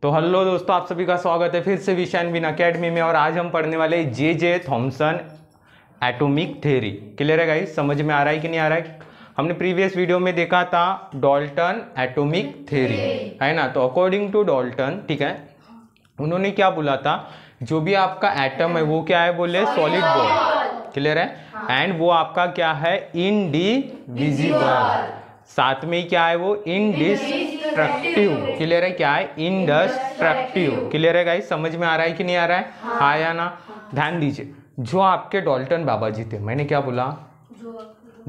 तो हेलो दोस्तों, आप सभी का स्वागत है फिर से विशान विन अकेडमी में। और आज हम पढ़ने वाले जे थॉमसन एटॉमिक थ्योरी। क्लियर है गाइस? समझ में आ रहा है कि नहीं आ रहा है? हमने प्रीवियस वीडियो में देखा था डाल्टन एटॉमिक थ्योरी, है ना। तो अकॉर्डिंग टू डाल्टन, ठीक है, उन्होंने क्या बोला था, जो भी आपका एटम है वो क्या है, बोले सॉलिड बॉल। क्लियर है? एंड वो आपका क्या है, इनडिविजिबल। साथ में क्या है, वो इनडिस्ट्रक्टिव। क्लियर है? क्या है, इनडिस्ट्रक्टिव। क्लियर है गाइस? समझ में आ रहा है कि नहीं आ रहा है? हाँ या ना? ध्यान दीजिए, जो आपके डाल्टन बाबा जी थे, मैंने क्या बोला,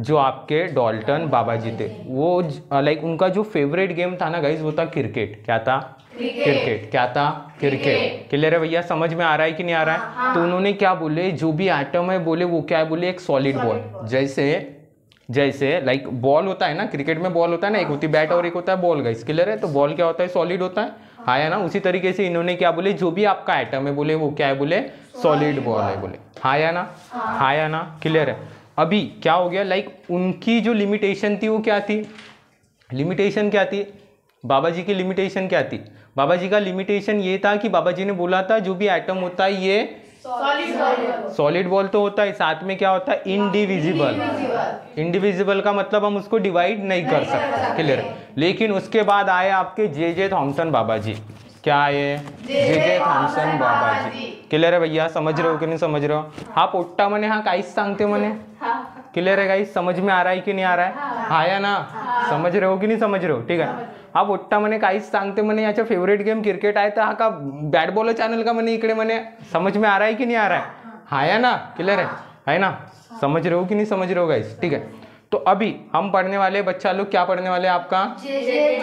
जो आपके डाल्टन बाबा जी थे वो लाइक उनका जो फेवरेट गेम था ना गाइस, वो था क्रिकेट। क्या था? क्रिकेट। क्या था? क्रिकेट। क्लियर है भैया? समझ में आ रहा है कि नहीं आ रहा है? हाँ। तो उन्होंने क्या बोले, जो भी एटम है बोले वो क्या है, बोले एक सॉलिड बॉल। जैसे लाइक बॉल होता है ना, क्रिकेट में बॉल होता है ना, एक होती है बैट और एक होता है बॉल गाइस। क्लियर है? तो बॉल क्या होता है, सॉलिड होता है। हाँ या ना? उसी तरीके से इन्होंने क्या बोले, जो भी आपका एटम है बोले वो क्या है, बोले सॉलिड बॉल है। बोले हाँ या ना? हाँ या ना? क्लियर है? अभी क्या हो गया, लाइक उनकी जो लिमिटेशन थी वो क्या थी, लिमिटेशन क्या थी, बाबा जी की लिमिटेशन क्या थी? बाबा जी का लिमिटेशन ये था कि बाबा जी ने बोला था जो भी एटम होता है ये सॉलिड बॉल तो होता है, साथ में क्या होता है, इनडिविजिबल। इनडिविजिबल का मतलब हम उसको डिवाइड नहीं कर सकते। क्लियर है? लेकिन उसके बाद आए आपके जे थॉमसन बाबा जी। क्या आए? जे थॉमसन बाबा जी। क्लियर है भैया? समझ रहे हो कि नहीं समझ रहे हो? हाँ पोट्टा मने, हाँ काहीच सांगते मने। क्लियर है गाइस? समझ में आ रहा है कि नहीं आ रहा है? हाँ या ना? समझ रहे हो कि नहीं समझ रहे हो? ठीक है, हा पोट्टा मने काहीच सांगते मने, याचा फेवरेट गेम क्रिकेट आहे, तर हा का बॅट बॉल चॅनल का मने इकडे मने. समझ में आ रहा है कि नहीं आ रहा है? हाँ या ना? क्लियर है ना? समझ रहे हो कि नहीं समझ रहे हो गाइस? ठीक है, तो अभी हम पढ़ने वाले, बच्चा लोग क्या पढ़ने वाले आपका, जे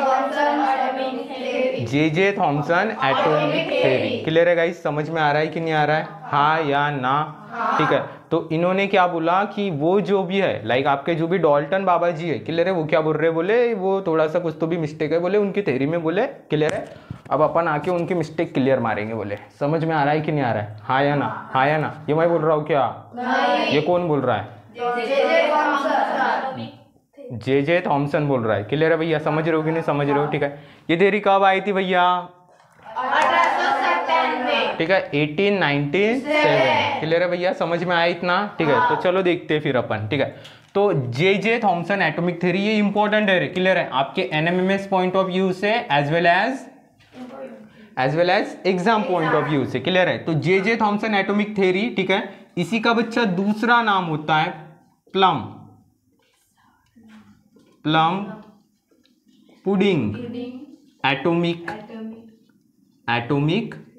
थॉमसन एटॉमिक थ्योरी। क्लियर है गाइस? समझ में आ रहा है कि नहीं आ रहा है? हाँ या ना? ठीक है, तो इन्होंने क्या बोला कि वो जो भी है, लाइक आपके जो भी डाल्टन बाबा जी है, क्लियर है, वो क्या बोल रहे, बोले वो थोड़ा सा कुछ तो भी मिस्टेक है बोले उनकी थ्योरी में। बोले क्लियर है? अब अपन आके उनकी मिस्टेक क्लियर मारेंगे। बोले समझ में आ रहा है कि नहीं आ रहा है? हाँ या ना? हाँ या ना? ये मैं बोल रहा हूँ क्या? ये कौन बोल रहा है? जे थॉमसन बोल रहा है। क्लियर है भैया? समझ रहे हो कि नहीं समझ रहे हो? ठीक है, ये थ्योरी कब आई थी भैया? ठीक है, 1897। क्लियर है भैया? समझ में आया इतना? ठीक है, तो चलो देखते हैं फिर अपन। ठीक है, तो जे थॉमसन एटॉमिक थ्योरी ये इंपॉर्टेंट है। क्लियर है? आपके एनएमएमएस पॉइंट ऑफ व्यू से as well as exam point of view से। क्लियर है? तो जे थॉमसन एटॉमिक थ्योरी, ठीक है, इसी का बच्चा दूसरा नाम होता है प्लम पुडिंग एटॉमिक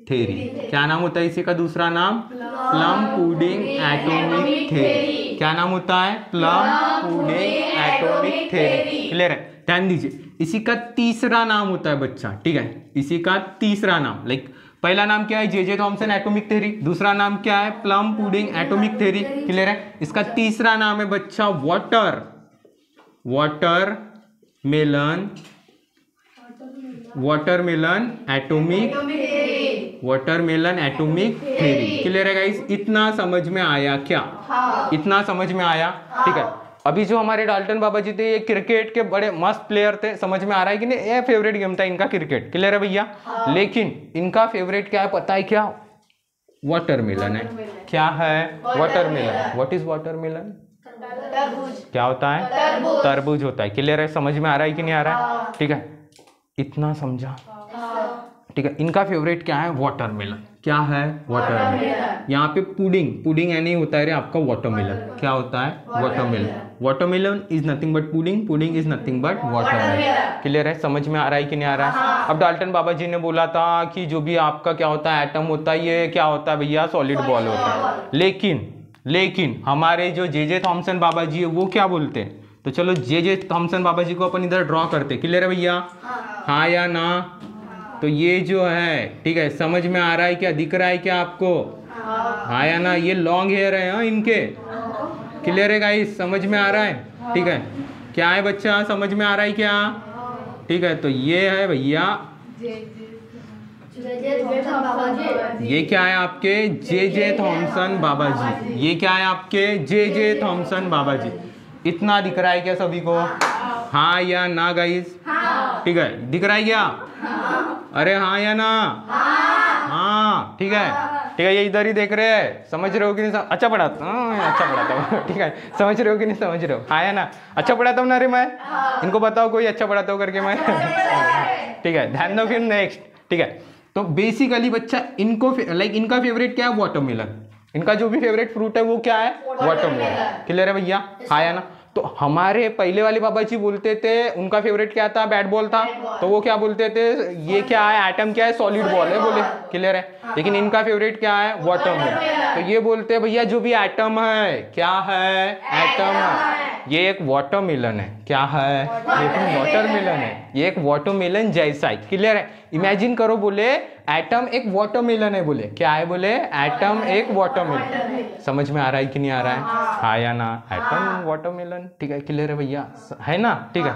थ्योरी। क्या नाम होता है इसी का दूसरा नाम? Plum pudding atomic theory. क्या नाम होता है? Plum pudding atomic theory. Clear है? ध्यान दीजिए, इसी का तीसरा नाम होता है बच्चा। ठीक है, इसी का तीसरा नाम, लाइक पहला नाम क्या है, जे थॉमसन एटॉमिक थ्योरी, दूसरा नाम क्या है, plum pudding atomic theory. Clear है? इसका तीसरा नाम है बच्चा वाटरमेलन एटॉमिक थ्योरी। क्लियर है गाइस? इतना समझ में आया क्या? इतना समझ में आया? ठीक है, अभी जो हमारे डाल्टन बाबा जी थे ये क्रिकेट के बड़े मस्त प्लेयर थे। समझ में आ रहा है कि नहीं? ये फेवरेट गेम था इनका क्रिकेट। क्लियर है भैया? लेकिन इनका फेवरेट क्या है पता है क्या? वाटरमेलन है। क्या है? वाटरमेलन। What is watermelon? क्या होता है? तरबूज होता है। क्लियर है? समझ में आ रहा है कि नहीं आ रहा है? ठीक है, इतना समझा? ठीक है, इनका फेवरेट क्या है? वाटरमेलन। क्या है? वाटरमेलन। यहाँ पे पुडिंग यानी होता है रे आपका वाटरमेलन। क्या होता है? Watermelon is nothing but pudding is nothing but watermelon. Clear है? समझ में आ रहा है कि नहीं आ रहा है? अब डाल्टन बाबा जी ने बोला था कि जो भी आपका क्या होता है, एटम होता है, ये क्या होता है भैया, सॉलिड बॉल होता है। लेकिन हमारे जो जे थॉमसन बाबा जी है वो क्या बोलते हैं? तो चलो जे थॉमसन बाबा जी को अपन इधर ड्रॉ करते। क्लियर है भैया? हाँ या ना? तो ये जो है, ठीक है, समझ में आ रहा है क्या? दिख रहा है क्या आपको? हाँ या ना? ये लॉन्ग हेयर है हाँ इनके। क्लियर है गाइस? समझ में आ रहा है? ठीक है, क्या है बच्चा? समझ में आ रहा है क्या? ठीक है, तो ये है भैया, ये क्या है आपके जे थॉमसन बाबा जी। ये क्या है आपके जे थॉमसन बाबा जी। इतना दिख रहा है क्या सभी को? हाँ या ना गाइस? ठीक है, दिख रहा है क्या? अरे हाँ या ना? हाँ, ठीक है, ठीक है, ये इधर ही देख रहे हैं, समझ रहे हो कि नहीं? अच्छा पढ़ाता हूँ, अच्छा पढ़ाता हूँ, ठीक है, समझ रहे हो कि नहीं समझ रहे हो? हाँ या ना? अच्छा पढ़ाता हूँ ना? अरे मैं इनको बताओ कोई अच्छा पढ़ाता हूँ करके मैं। ठीक है, ध्यान दो फिर नेक्स्ट। ठीक है, तो बेसिकली बच्चा इनको लाइक इनका फेवरेट क्या है? वाटरमेलन। इनका जो भी फेवरेट फ्रूट है वो क्या है? वाटरमेलन। क्लियर है भैया? हाँ या ना? तो हमारे पहले वाले बाबा जी बोलते थे उनका फेवरेट क्या था? बैट बॉल था। तो वो क्या बोलते थे? ये क्या है? एटम क्या है? सॉलिड बॉल है बोले। क्लियर है? लेकिन इनका फेवरेट क्या है? वाटरमेलन। तो ये बोलते हैं भैया जो भी एटम है, क्या है? एटम है। ये एक वाटरमेलन है। क्या है? ये एक वाटरमेलन है। ये एक वाटरमेलन जैसा है। क्लियर है? इमेजिन करो, बोले एटम एक वाटरमेलन है। बोले क्या है? बोले एटम एक वाटरमेलन। समझ में आ रहा है कि नहीं आ रहा है? हाँ या ना? Atom watermelon. ठीक है, क्लियर है भैया? है ना? ठीक है,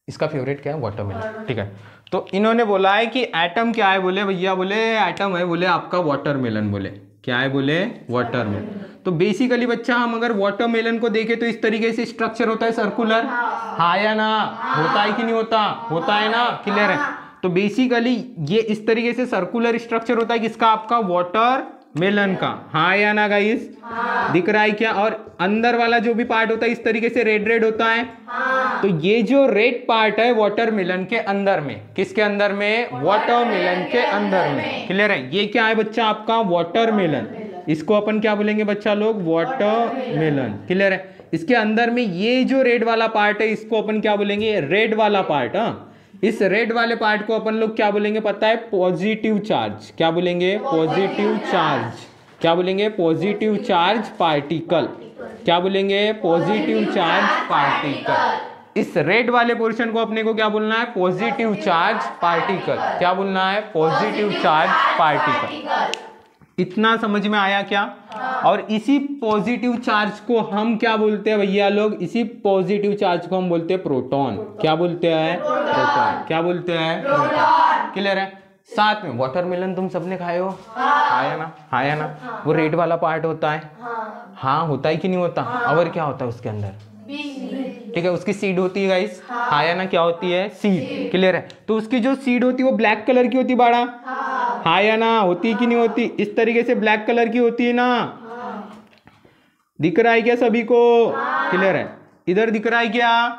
इसका फेवरेट क्या है? वाटरमेलन। ठीक है, तो इन्होंने बोला है कि एटम क्या है? बोले भैया, बोले एटम है बोले आपका वाटरमेलन। बोले क्या है? बोले वाटरमेलन। तो बेसिकली बच्चा हम अगर वाटरमेलन को देखें तो इस तरीके से स्ट्रक्चर होता है, सर्कुलर। हाँ या ना? होता है कि नहीं होता? होता है ना? क्लियर है? तो बेसिकली ये इस तरीके से सर्कुलर स्ट्रक्चर होता है किसका? आपका वाटरमेलन का। हाँ या ना गाइस? दिख रहा है क्या? और अंदर वाला जो भी पार्ट होता है इस तरीके से रेड रेड होता है। तो ये जो रेड पार्ट है वाटरमेलन के अंदर में, किसके अंदर में? वाटरमेलन के अंदर में। क्लियर है? ये क्या है बच्चा? आपका वाटरमेलन। इसको अपन क्या बोलेंगे बच्चा लोग? वाटरमेलन। क्लियर है? इसके अंदर में ये जो रेड वाला पार्ट है इसको अपन क्या बोलेंगे? रेड वाला पार्ट। हाँ, इस रेड वाले पार्ट को अपन लोग क्या बोलेंगे पता है? Positive charge. क्या बोलेंगे? Positive charge. क्या बोलेंगे? Positive charge particle. क्या बोलेंगे? Positive charge particle. इस रेड वाले पोर्शन को अपने को क्या बोलना है? Positive charge particle. क्या बोलना है? Positive charge particle. इतना समझ में आया क्या? और इसी पॉजिटिव चार्ज को हम क्या बोलते हैं भैया लोग? इसी पॉजिटिव चार्ज को हम बोलते हैं प्रोटॉन। क्या बोलते हैं? प्रोटॉन। क्या बोलते हैं? प्रोटॉन। क्लियर है? साथ में वाटरमेलन तुम सबने खाए हो? हाँ या ना? हाँ या ना? वो रेड वाला पार्ट होता है। हाँ, होता है कि नहीं होता? और क्या होता है उसके अंदर? ठीक है, उसकी सीड होती है गाइस। हाँ या ना? क्या होती है? सीड। क्लियर है? तो उसकी जो सीड होती है वो ब्लैक कलर की होती है बाड़ा। हाँ या ना? होती है कि नहीं होती? इस तरीके से ब्लैक कलर की होती है ना? दिख रहा है क्या सभी को? क्लियर है? इधर दिख रहा है क्या?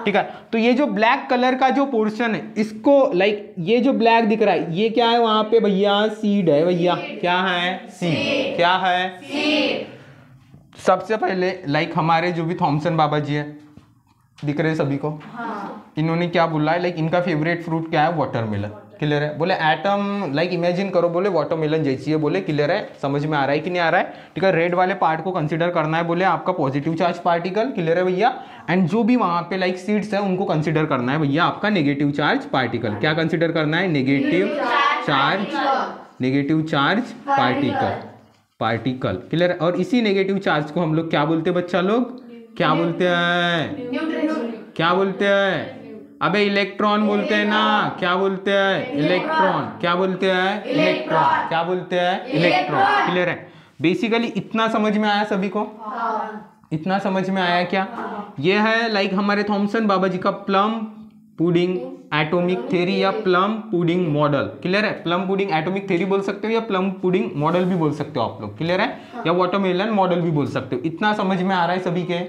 ठीक है, तो ये जो ब्लैक कलर का जो पोर्शन है इसको लाइक ये जो ब्लैक दिख रहा है ये क्या है? वहां पे भैया सीड है भैया। क्या है? सीड। क्या है? सीड। सबसे पहले लाइक हमारे जो भी थॉमसन बाबा जी है, दिख रहे सभी को? इन्होंने क्या बोला है? लाइक इनका फेवरेट फ्रूट क्या है? वाटरमेलन। क्लियर है? बोले एटम लाइक इमेजिन करो, बोले वाटरमेलन जैसी है। बोले क्लियर है? समझ में आ रहा है कि नहीं आ रहा है? ठीक है, रेड वाले पार्ट को कंसीडर करना है बोले आपका पॉजिटिव चार्ज पार्टिकल। क्लियर है भैया? एंड जो भी वहां पे लाइक सीड्स है उनको कंसीडर करना है भैया आपका नेगेटिव चार्ज पार्टिकल। क्या कंसीडर करना है? Negative charge, negative charge particle, particle. Clear है? और इसी नेगेटिव चार्ज को हम लोग क्या बोलते हैं बच्चा लोग? क्या बोलते हैं? क्या बोलते हैं? अबे इलेक्ट्रॉन बोलते हैं ना। क्या बोलते हैं? इलेक्ट्रॉन। क्या बोलते हैं? इलेक्ट्रॉन। क्या बोलते हैं? इलेक्ट्रॉन। क्लियर है? बेसिकली इतना समझ में आया सभी को? इतना समझ में आया क्या? ये है लाइक हमारे थॉमसन बाबा जी का प्लम पुडिंग एटॉमिक थ्योरी या प्लम पुडिंग मॉडल। क्लियर है? प्लम पुडिंग एटॉमिक थ्योरी बोल सकते हो या प्लम पुडिंग मॉडल भी बोल सकते हो आप लोग। क्लियर है? या वाटरमेलन मॉडल भी बोल सकते हो। इतना समझ में आ रहा है सभी के?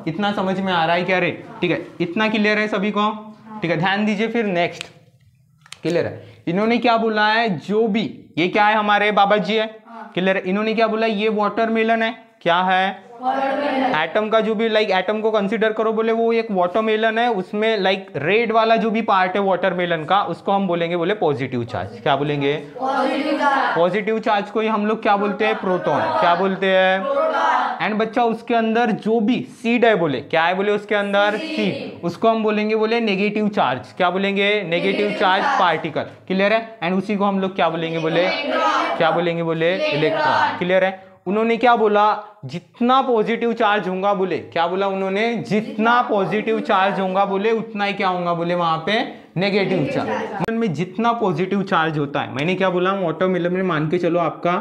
इतना समझ में आ रहा है क्या रे? ठीक है, इतना क्लियर है सभी को? ठीक है, ध्यान दीजिए फिर नेक्स्ट। क्लियर है? इन्होंने क्या बोला है? जो भी ये क्या है? हमारे बाबा जी है। क्लियर है? इन्होंने क्या बोला? ये वाटरमेलन है। क्या है? एटम का जो भी लाइक एटम को कंसीडर करो, बोले वो एक वाटरमेलन है। उसमें लाइक रेड वाला जो भी पार्ट है वाटरमेलन का उसको हम बोलेंगे बोले पॉजिटिव चार्ज। क्या बोलेंगे? पॉजिटिव चार्ज को ही हम लोग क्या बोलते हैं? प्रोटॉन। क्या बोलते हैं? एंड बच्चा उसके अंदर जो भी सीड है, बोले क्या है? बोले उसके अंदर सीड, उसको हम बोलेंगे बोले नेगेटिव चार्ज। क्या बोलेंगे? Negative charge particle. क्लियर है? एंड उसी को हम लोग क्या बोलेंगे? बोले क्या बोलेंगे? बोले इलेक्ट्रॉन। क्लियर है? उन्होंने क्या बोला? जितना पॉजिटिव चार्ज होगा, बोले क्या बोला उन्होंने? जितना पॉजिटिव चार्ज होगा बोले उतना ही क्या होगा? बोले वहां पे नेगेटिव चार्ज। में जितना पॉजिटिव चार्ज होता है, मैंने क्या बोला? वाटरमेलन में मान के चलो आपका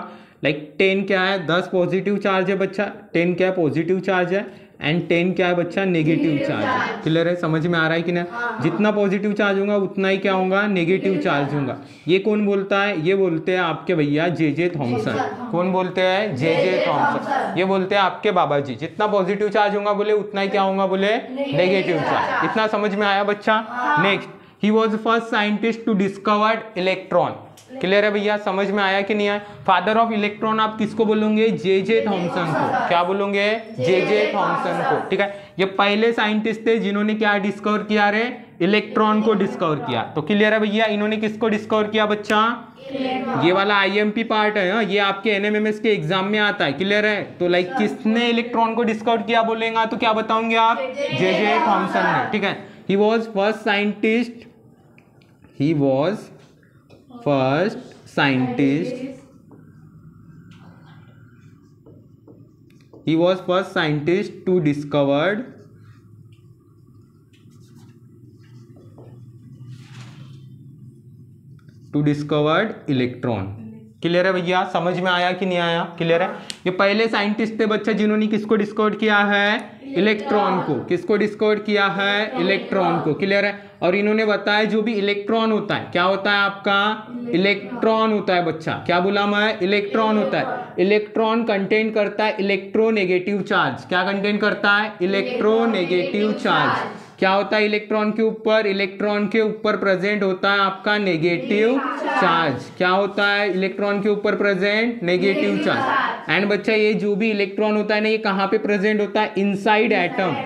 लाइक 10 क्या है? 10 पॉजिटिव चार्ज है बच्चा। 10 क्या है? पॉजिटिव चार्ज है। एंड 10 क्या है बच्चा, नेगेटिव चार्ज। क्लियर है, समझ में आ रहा है कि नहीं। जितना पॉजिटिव चार्ज होगा उतना ही क्या होगा, नेगेटिव चार्ज होगा। ये कौन बोलता है, ये बोलते हैं आपके भैया जे थॉमसन। कौन बोलते हैं, जे थॉमसन। ये बोलते हैं आपके बाबा जी, जितना पॉजिटिव चार्ज होगा बोले उतना ही क्या होगा, बोले नेगेटिव चार्ज। इतना समझ में आया बच्चा। Next, he was first scientist to discovered electron. Clear है भैया, समझ में आया कि नहीं आया। फादर ऑफ इलेक्ट्रॉन आप किसको बोलोगे, जे थॉमसन को। क्या बोलोगे, जे थॉमसन को। ठीक है, ये पहले साइंटिस्ट थे जिन्होंने क्या डिस्कवर किया रे, इलेक्ट्रॉन को डिस्कवर किया। तो क्लियर है भैया, इन्होंने किसको डिस्कवर किया बच्चा, ये वाला आईएमपी पार्ट है, ये आपके एनएमएमएस के एग्जाम में आता है। क्लियर है, तो लाइक किसने इलेक्ट्रॉन को डिस्कवर किया बोलेगा तो क्या बताओगे आप, जे थॉमसन ने। ठीक है, ही was first scientist, he was first scientist to discovered electron। Clear है भैया, समझ में आया कि नहीं आया। क्लियर है, ये पहले साइंटिस्ट थे बच्चा जिन्होंने किसको डिस्कवर किया है, इलेक्ट्रॉन को। किसको डिस्कवर किया है, इलेक्ट्रॉन को। क्लियर है, और इन्होंने बताया जो भी इलेक्ट्रॉन होता है, क्या होता है आपका, इलेक्ट्रॉन होता है बच्चा। क्या बोला मैं, इलेक्ट्रॉन होता है। इलेक्ट्रॉन कंटेन करता है इलेक्ट्रोनेगेटिव चार्ज। क्या कंटेन करता है, इलेक्ट्रोनेगेटिव चार्ज। क्या होता है इलेक्ट्रॉन के ऊपर, इलेक्ट्रॉन के ऊपर प्रेजेंट होता है आपका नेगेटिव चार्ज। क्या होता है इलेक्ट्रॉन के ऊपर प्रेजेंट, नेगेटिव चार्ज। एंड बच्चा ये जो भी इलेक्ट्रॉन होता है ना, ये कहाँ पे प्रेजेंट होता है, inside atom.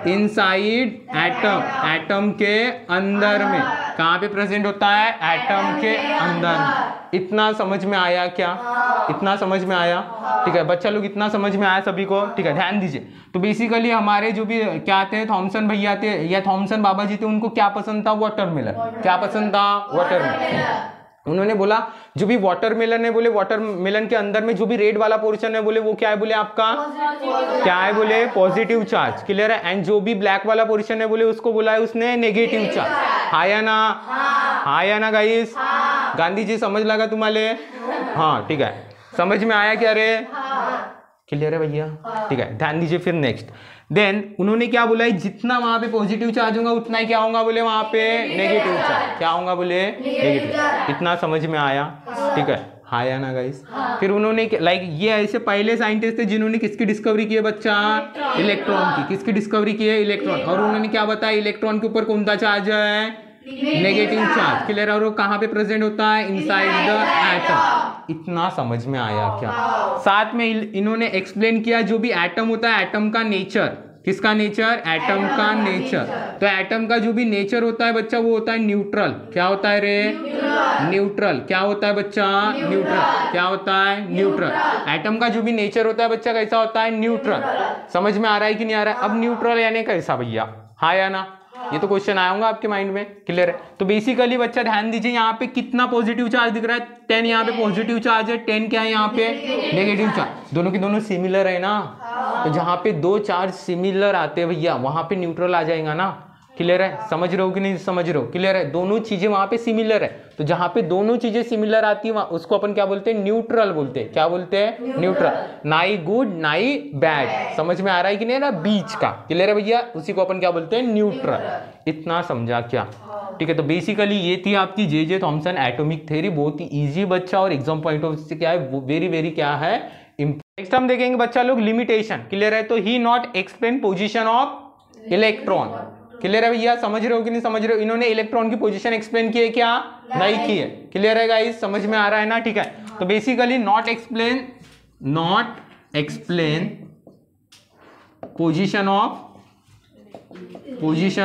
Inside atom, atom के अंदर में। कहाँ पे प्रेजेंट होता है, एटम के अंदर में। इतना समझ में आया क्या, इतना समझ में आया। ठीक है बच्चा लोग, इतना समझ में आया सभी को। ठीक है, ध्यान दीजिए। तो बेसिकली हमारे जो भी क्या थे, थॉमसन भैया थे या थॉमसन बाबा जी थे, उनको क्या पसंद था, वाटरमेलन। क्या पसंद था, वाटरमेलन। उन्होंने बोला जो भी वाटरमेलन है, बोले वाटरमेलन के अंदर में जो भी रेड वाला पोर्शन है, बोले वो क्या है, बोले आपका क्या है, बोले पॉजिटिव चार्ज। क्लियर है, एंड जो भी ब्लैक वाला पोर्शन है, बोले उसको बोला है उसने नेगेटिव चार्ज। हाँ या ना, हाँ या ना गाइस, गांधी जी समझ लगा तुम्हारे। हाँ ठीक है, समझ में आया क्या रे, क्लियर है भैया। ठीक है, ध्यान दीजिए। फिर नेक्स्ट, देन उन्होंने क्या बोला है, जितना वहां पे पॉजिटिव चार्ज होगा उतना ही क्या होगा, बोले वहां पे नेगेटिव चार्ज। क्या होगा, बोले नेगेटिव। इतना समझ में आया। ठीक है, हाँ या ना गाइस। फिर उन्होंने लाइक ये ऐसे पहले साइंटिस्ट थे जिन्होंने किसकी डिस्कवरी की है बच्चा, इलेक्ट्रॉन की। किसकी डिस्कवरी की है, इलेक्ट्रॉन। और उन्होंने क्या बताया, इलेक्ट्रॉन के ऊपर कौन सा चार्ज है, नेगेटिव चार्ज। क्लियर, और वो कहाँ पे प्रेजेंट होता है, इनसाइड द एटम। इतना समझ में आया क्या। साथ में इन्होंने एक्सप्लेन किया जो भी एटम होता है, एटम का नेचर। किसका नेचर, एटम का नेचर। तो एटम का जो भी नेचर होता है बच्चा, वो होता है न्यूट्रल। क्या होता है रे, न्यूट्रल। क्या होता है बच्चा, न्यूट्रल। क्या होता है, न्यूट्रल। एटम का जो भी नेचर होता है बच्चा, कैसा होता है, न्यूट्रल। समझ में आ रहा है कि नहीं आ रहा है। अब न्यूट्रल यानी कैसा भैया, हाँ या ना, ये तो क्वेश्चन आया होगा आपके माइंड में। क्लियर है, तो बेसिकली बच्चा ध्यान दीजिए, यहाँ पे कितना पॉजिटिव चार्ज दिख रहा है, 10 यहाँ पे पॉजिटिव चार्ज है, 10 क्या है यहाँ पे, नेगेटिव चार्ज। दोनों के दोनों सिमिलर है ना, तो जहाँ पे दो चार्ज सिमिलर आते हैं भैया, वहां पे न्यूट्रल आ जाएगा ना। क्लियर है, समझ रहे हो कि नहीं समझ रहे हो। क्लियर है, दोनों चीजें वहां पे सिमिलर है, तो जहां पे दोनों चीजें सिमिलर आती है उसको अपन क्या बोलते हैं, न्यूट्रल बोलते हैं। क्या बोलते हैं, न्यूट्रल। ना ही गुड ना ही बैड। समझ में आ रहा है कि नहीं ना, बीच का। क्लियर है भैया, उसी को अपन क्या बोलते हैं, न्यूट्रल। इतना समझा क्या। ठीक है, तो बेसिकली ये थी आपकी जे थॉमसन एटॉमिक थ्योरी। बहुत ही इजी बच्चा, और एग्जाम पॉइंट ऑफ से क्या है, वेरी वेरी क्या है। नेक्स्ट हम देखेंगे बच्चा लोग लिमिटेशन। क्लियर है, तो he not explain position of electron. Clear है भैया, समझ रहे हो कि नहीं समझ रहे हो। इन्होंने इलेक्ट्रॉन की पोजीशन एक्सप्लेन की है क्या, नहीं की है। क्लियर है गाइस, समझ में आ रहा है ना। ठीक है, तो basically not explain position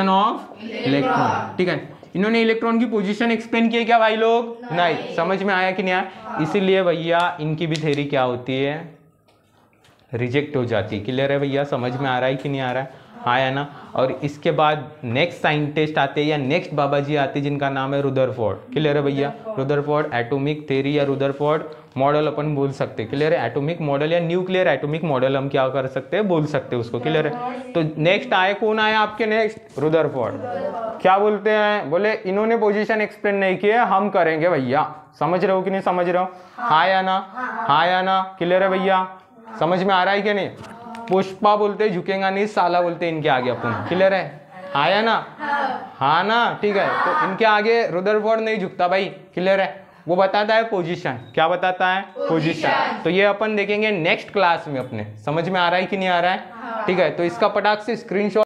of electron. ठीक है, इन्होंने इलेक्ट्रॉन की पोजीशन एक्सप्लेन की है क्या भाई लोग, नहीं। समझ में आया कि नहीं आया। इसीलिए भैया इनकी भी थ्योरी क्या होती है, रिजेक्ट हो जाती है। क्लियर है भैया, समझ में आ रहा है कि नहीं आ रहा है, हाँ या ना। और इसके बाद नेक्स्ट साइंटिस्ट आते हैं या नेक्स्ट बाबा जी आते हैं जिनका नाम है रुदरफोर्ड। क्लियर है भैया, रुदरफोर्ड एटॉमिक थ्योरी या रुदरफोर्ड मॉडल अपन बोल सकते हैं। क्लियर है, एटॉमिक मॉडल या न्यूक्लियर एटॉमिक मॉडल हम क्या कर सकते हैं, बोल सकते हैं उसको। क्लियर है, तो नेक्स्ट आए, कौन आया आपके नेक्स्ट, रुदरफोर्ड। क्या बोलते हैं, बोले इन्होंने पोजीशन एक्सप्लेन नहीं की है, हम करेंगे भैया। समझ रहे हो कि नहीं समझ रहे हो, हाँ या ना, हाँ या ना। क्लियर है भैया, समझ में आ रहा है कि नहीं। पुष्पा बोलते झुकेगा नहीं, साला बोलते इनके आगे अपन। क्लियर है? आया ना? हाँ ना, ठीक है। तो इनके आगे रुदरफोर्ड नहीं झुकता भाई। क्लियर है? वो बताता है पोजीशन। क्या बताता है? पोजीशन। तो ये अपन देखेंगे नेक्स्ट क्लास में अपने। समझ में आ रहा है कि नहीं आ रहा है? ठीक है, तो इसका पटाख से स्क्रीनशॉट